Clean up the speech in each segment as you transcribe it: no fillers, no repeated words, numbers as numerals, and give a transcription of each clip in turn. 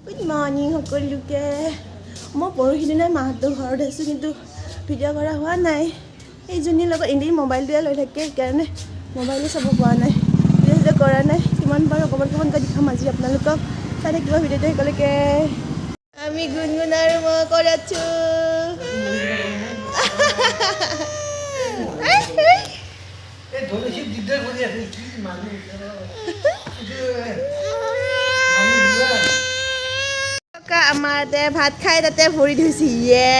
Good morning সকলোকে মই পৰহি দিনাই মাহঁতৰ ঘৰত আছোঁ কিন্তু ভিডিঅ' কৰা হোৱা নাই এইজনীৰ লগত এনেই মোবাইলটোৱে লৈ থাকে সেইকাৰণে মোবাইলো চাব পৰা নাই ভিডিঅ' কৰা নাই কিমান বাৰু অকণমান দেখাম আজি আপোনালোকক চাই থাকিব ভিডিঅ'টো একেলগে আমি গুণগুণ আৰু মই কৰাছোঁ আমাৰ ভাত খাই তাতে ভৰি ধুইছে ইয়ে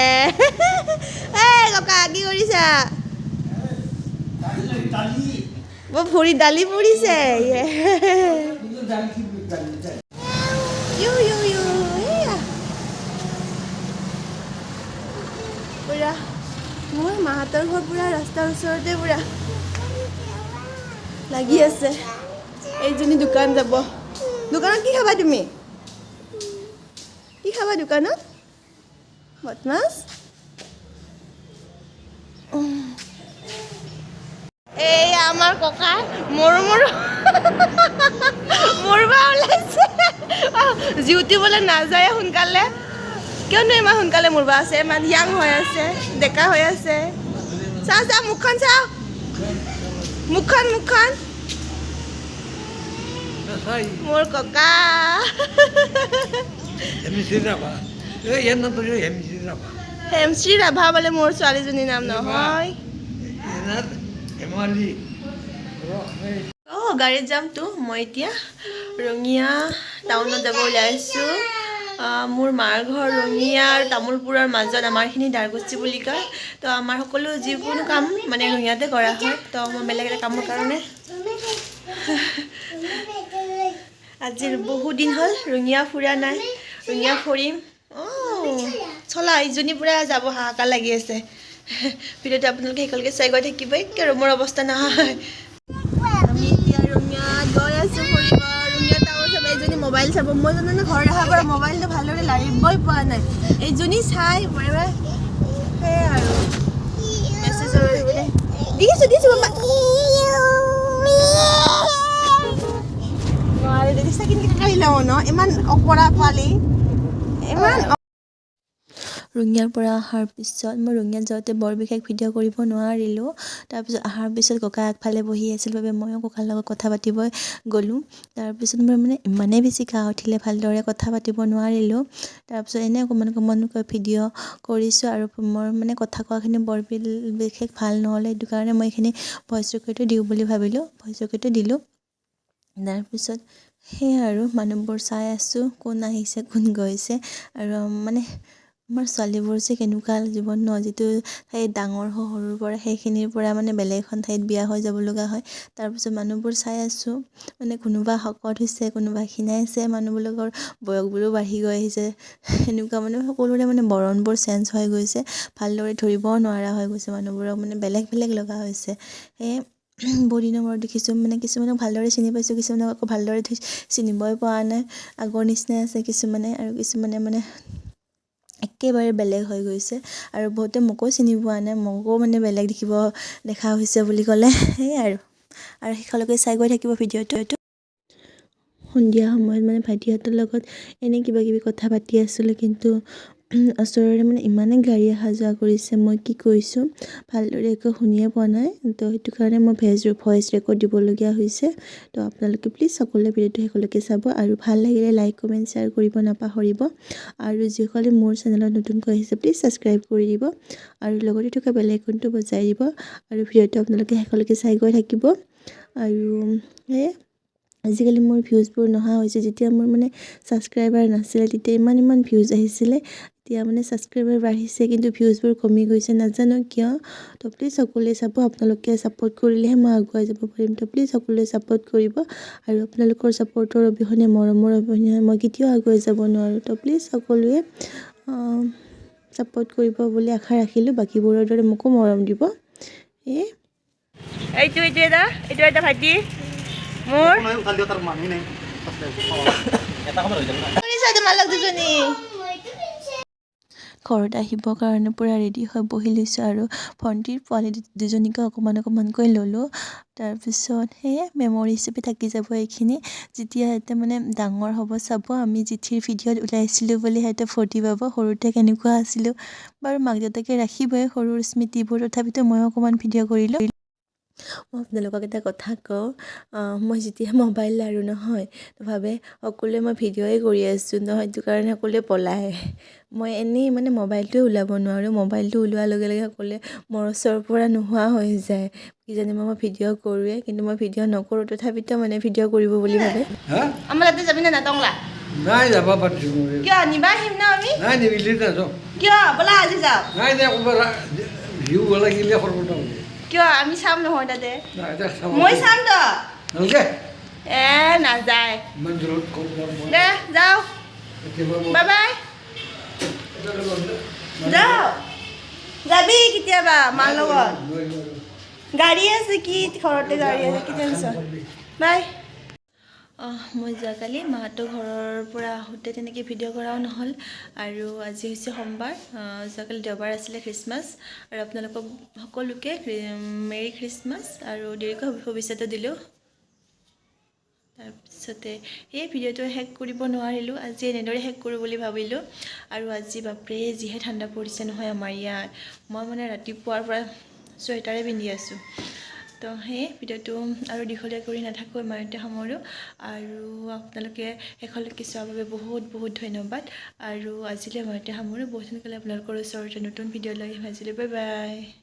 এই ককা কি কৰিছা মই ভৰি দালি পৰিছে পুৰা মোৰ মাহঁতৰ ঘৰ পুৰা ৰাস্তাৰ ওচৰতে পুৰা লাগি আছে এইজনী দোকান যাব দোকানত কি খাবা তুমি কি খাবা দোকানত বদমাছ এই আমাৰ ককা মৰবা ওলাইছে জিউতিবলৈ নাযায় সোনকালে কিয়নো ইমান সোনকালে মৰবা আছে ইমান ইয়াং হৈ আছে ডেকা হৈ আছে চা মুখখন চা মুখখন মোৰ ককা হেমশ্ৰী ৰাভা বোলে মোৰ ছোৱালীজনীৰ নাম নহয় গাড়ীত যামতো মই এতিয়া ৰঙিয়া টাউনত যাব ওলাইছোঁ মোৰ মাৰ ঘৰ ৰঙিয়া আৰু তামোলপুৰৰ মাজত আমাৰখিনি দাৰগুচি বুলি কয় তো আমাৰ সকলো যিকোনো কাম মানে ৰঙিয়াতে কৰা হয় তো মই বেলেগ এটা কামৰ কাৰণে আজিৰ বহুত দিন হ'ল ৰঙিয়া ফুৰা নাই ৰঙিয়া ফুৰিম চলা ইজনী পুৰা যাব হাহাকাৰ লাগি আছে ভিডিঅ'টো আপোনালোকে সকলোকে চাই গৈ থাকিব একে ৰুমৰ অৱস্থা নহয় আমি এতিয়া ৰঙিয়াত গৈ আছোঁ ফুৰিব ৰঙিয়া টাউন চাব এইজনী মোবাইল চাব মই জানো ঘৰত অহাৰ পৰা মোবাইলটো ভালদৰে লাৰিবই পোৱা নাই এইজনী চাই একেবাৰে সেয়াই আৰু মেছেজ দিছোঁ দেখিছা কিন্তু খাই লওঁ ন ইমান অকৰা পোৱালি ইমান ৰঙিয়াৰ পৰা অহাৰ পিছত মই ৰঙিয়াত যাওঁতে বৰ বিশেষ ভিডিঅ' কৰিব নোৱাৰিলোঁ তাৰপিছত অহাৰ পিছত ককা আগফালে বহি আছিল বাবে ময়ো ককাৰ লগত কথা পাতিব গ'লোঁ তাৰপিছত মোৰ মানে ইমানেই বেছি গা উঠিলে ভালদৰে কথা পাতিব নোৱাৰিলোঁ তাৰপিছত এনেই অকণমানকৈ ভিডিঅ' কৰিছোঁ আৰু মোৰ মানে কথা কোৱাখিনি বৰ বিশেষ ভাল নহ'লে সেইটো কাৰণে মই এইখিনি ভইচ ৰেকৰ্ডটো দিওঁ বুলি ভাবিলোঁ ভইচ ৰেকৰ্ডটো দিলোঁ তাৰপিছত সেয়াই আৰু মানুহবোৰ চাই আছোঁ কোন আহিছে কোন গৈছে আৰু মানে আমাৰ ছোৱালীবোৰ যে কেনেকুৱা জীৱন ন যিটো ঠাইত ডাঙৰ সৰুৰ পৰা সেইখিনিৰ পৰা মানে বেলেগ এখন ঠাইত বিয়া হৈ যাব লগা হয় তাৰপিছত মানুহবোৰ চাই আছোঁ মানে কোনোবা শকত হৈছে কোনোবা ক্ষীণাইছে মানুহবিলাকৰ বয়সবোৰো বাঢ়ি গৈ আহিছে সেনেকুৱা মানে সকলোৰে মানে বৰণবোৰ চেঞ্জ হৈ গৈছে ভালদৰে ধৰিব নোৱাৰা হৈ গৈছে মানুহবোৰক মানে বেলেগ লগা হৈছে সেয়ে বহুত দিনৰ মূৰত দেখিছোঁ মানে কিছুমানক ভালদৰে চিনি পাইছোঁ কিছুমানক আকৌ ভালদৰে চিনিবই পৰা নাই আগৰ নিচিনাই আছে কিছুমানে আৰু কিছুমানে মানে একেবাৰে বেলেগ হৈ গৈছে আৰু বহুতে মোকো চিনি পোৱা নাই মোকো মানে বেলেগ দেখা হৈছে বুলি ক'লে সেয়াই আৰু সেইখনলৈকে চাই গৈ থাকিব ভিডিঅ'টো সন্ধিয়া সময়ত মানে ভাইটিহঁতৰ লগত এনেই কিবা কিবি কথা পাতি আছিলোঁ কিন্তু ওচৰৰে মানে ইমানেই গাড়ী অহা যোৱা কৰিছে মই কি কৈছোঁ ভালদৰে একো শুনিয়ে পোৱা নাই তো সেইটো কাৰণে মই ভইচ ৰেকৰ্ড দিবলগীয়া হৈছে তো আপোনালোকে প্লিজ সকলোৱে ভিডিঅ'টো শেষলৈকে চাব আৰু ভাল লাগিলে লাইক কমেণ্ট শ্বেয়াৰ কৰিব নাপাহৰিব আৰু যিসকলে মোৰ চেনেলত নতুনকৈ আহিছে প্লিজ ছাবস্ক্ৰাইব কৰি দিব আৰু লগতে থকা বেল আইকনটো বজাই দিব আৰু ভিডিঅ'টো আপোনালোকে শেষলৈকে চাই গৈ থাকিব আৰু আজিকালি মোৰ ভিউজবোৰ নহা হৈছে যেতিয়া মোৰ মানে ছাবস্ক্ৰাইবাৰ নাছিলে তেতিয়া ইমান ভিউজ আহিছিলে এতিয়া মানে ছাবস্ক্ৰাইবাৰ বাঢ়িছে কিন্তু ভিউজবোৰ কমি গৈছে নাজানো কিয় তো প্লিজ সকলোৱে চাব আপোনালোকে ছাপোৰ্ট কৰিলেহে মই আগুৱাই যাব পাৰিম তো প্লিজ সকলোৱে ছাপোৰ্ট কৰিব আৰু আপোনালোকৰ ছাপোৰ্টৰ অবিহনে মৰমৰ অবিহনে মই কেতিয়াও আগুৱাই যাব নোৱাৰোঁ তো প্লিজ সকলোৱে ছাপোৰ্ট কৰিব বুলি আশা ৰাখিলোঁ বাকীবোৰৰ দৰে মোকো মৰম দিব এইটো এটা ভাইটি মোৰ ঘৰত আহিবৰ কাৰণে পূৰা ৰেডি হৈ বহি লৈছোঁ আৰু ভণ্টিৰ পোৱালি দুজনীকে অকণমানকৈ ল'লোঁ। তাৰপিছত সেয়ে মেমৰি হিচাপে থাকি যাব এইখিনি। যেতিয়া সিহঁতে মানে ডাঙৰ হ'ব চাব আমি জিঠিৰ ভিডিঅ'ত ওলাইছিলোঁ বুলি সিহঁতে ফূৰ্তি পাব সৰুতে কেনেকুৱা আছিলোঁ। বাৰু মাক দেউতাকে ৰাখিবই সৰুৰ স্মৃতিবোৰ, তথাপিতো ময়ো অকণমান ভিডিঅ' কৰিলোঁ। মই আপোনালোকক এটা কথা কওঁ, মই যেতিয়া মোবাইল লাৰো নহয় ভাবে সকলোৱে মই ভিডিঅ'ই কৰি আছোঁ নহয়, সেইটো কাৰণে সকলোৱে পলায়। মই এনেই মানে মোবাইলটোৱে ওলাব নোৱাৰোঁ। মোবাইলটো ওলোৱাৰ লগে লগে সকলোৱে মোৰ ওচৰৰ পৰা নোহোৱা হৈ যায়। কিজানি মই ভিডিঅ' কৰোঁৱে, কিন্তু মই ভিডিঅ' নকৰোঁ, তথাপিতো মানে ভিডিঅ' কৰিব বুলি ভাবে। আমাৰ তাতে যাবি নে নাটংলা? নাই যাব পাৰিছোঁ। কিয় নিবা আহিম না আমি? নাই নিবিলি নাযাওঁ। কিয় ব'লা আজি যাওঁ? নাই নাই ক'ৰবাত ভিউ লাগিলে সৰ্বতা হ'ব। কিয় আমি চাম নহয় তাতে? নাই চাব মই চাম তো। নালাগে। নাযায়। ইমান দূৰত ক'ত দে যাওঁ। Bye bye. যাওঁ। যাবি কেতিয়াবা মাৰ লগত? গাড়ী আছে কি ঘৰতে গাড়ী আছে, কি টেনশ্যন। বাই। মই যোৱাকালি মাহঁতৰ ঘৰৰ পৰা আহোঁতে তেনেকৈ ভিডিঅ' কৰাও নহ'ল, আৰু আজি হৈছে সোমবাৰ, যোৱাকালি দেওবাৰ আছিলে খ্ৰীষ্টমাছ, আৰু আপোনালোকক সকলোকে মেৰী খ্ৰীষ্টমাছ আৰু দেৰিকৈ শুভেচ্ছাটো দিলোঁ। তাৰপিছতে সেই ভিডিঅ'টো শেষ কৰিব নোৱাৰিলোঁ, আজি এনেদৰে শেষ কৰোঁ বুলি ভাবিলোঁ। আৰু আজি বাপৰে যিহে ঠাণ্ডা পৰিছে নহয় আমাৰ ইয়াত, মই মানে ৰাতিপুৱাৰ পৰা চুৱেটাৰে পিন্ধি আছোঁ। তো সেই ভিডিঅ'টো আৰু দীঘলীয়া কৰি নাথাকোঁ, ইমানতে সামৰোঁ। আৰু আপোনালোকে শেষলৈকে চোৱাৰ বাবে বহুত বহুত ধন্যবাদ। আৰু আজিলৈ ইমানতে সামৰোঁ। বহুত সোনকালে আপোনালোকৰ ওচৰতে নতুন ভিডিঅ' লৈ আহিম। আজিলৈ বাই বাই।